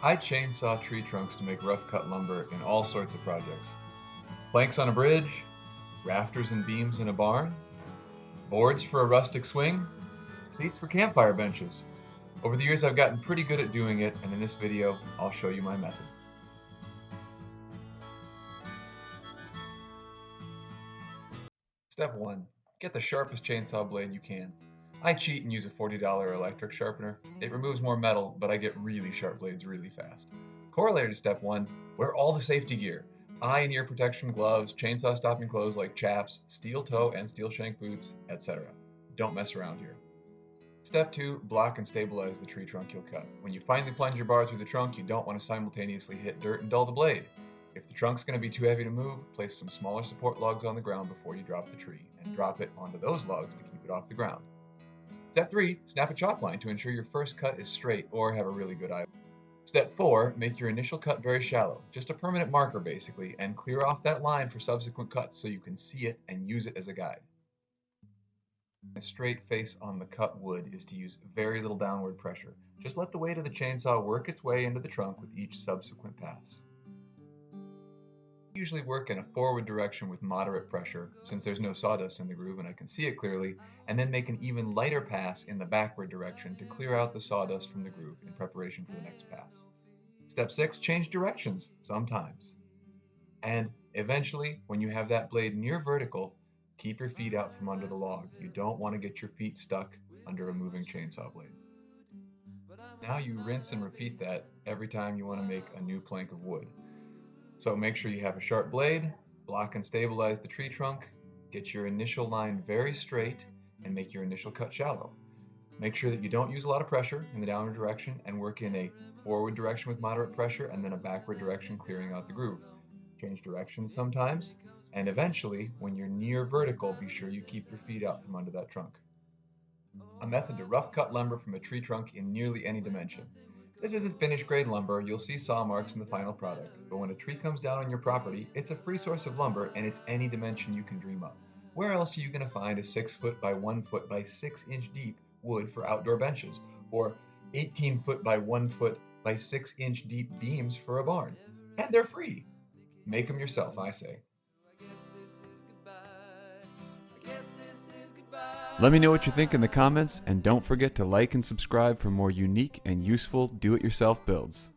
I chainsaw tree trunks to make rough cut lumber in all sorts of projects. Planks on a bridge, rafters and beams in a barn, boards for a rustic swing, seats for campfire benches. Over the years I've gotten pretty good at doing it, and in this video I'll show you my method. Step 1. Get the sharpest chainsaw blade you can. I cheat and use a $40 electric sharpener. It removes more metal, but I get really sharp blades really fast. Corollary to step 1, wear all the safety gear. Eye and ear protection gloves, chainsaw stopping clothes like chaps, steel toe and steel shank boots, etc. Don't mess around here. Step 2, block and stabilize the tree trunk you'll cut. When you finally plunge your bar through the trunk, you don't want to simultaneously hit dirt and dull the blade. If the trunk's going to be too heavy to move, place some smaller support logs on the ground before you drop the tree, and drop it onto those logs to keep it off the ground. Step 3, snap a chalk line to ensure your first cut is straight or have a really good eye. Step 4, make your initial cut very shallow, just a permanent marker basically, and clear off that line for subsequent cuts so you can see it and use it as a guide. A straight face on the cut wood is to use very little downward pressure. Just let the weight of the chainsaw work its way into the trunk with each subsequent pass. I usually work in a forward direction with moderate pressure, since there's no sawdust in the groove and I can see it clearly, and then make an even lighter pass in the backward direction to clear out the sawdust from the groove in preparation for the next pass. Step 6, change directions, sometimes. And eventually, when you have that blade near vertical, keep your feet out from under the log. You don't want to get your feet stuck under a moving chainsaw blade. Now you rinse and repeat that every time you want to make a new plank of wood. So make sure you have a sharp blade, block and stabilize the tree trunk, get your initial line very straight, and make your initial cut shallow. Make sure that you don't use a lot of pressure in the downward direction and work in a forward direction with moderate pressure and then a backward direction clearing out the groove. Change directions sometimes, and eventually, when you're near vertical, be sure you keep your feet out from under that trunk. A method to rough cut lumber from a tree trunk in nearly any dimension. This isn't finished grade lumber, you'll see saw marks in the final product, but when a tree comes down on your property, it's a free source of lumber and it's any dimension you can dream up. Where else are you going to find a 6 foot by 1 foot by 6 inch deep wood for outdoor benches, or 18 foot by 1 foot by 6 inch deep beams for a barn? And they're free. Make them yourself, I say. Let me know what you think in the comments, and don't forget to like and subscribe for more unique and useful do-it-yourself builds.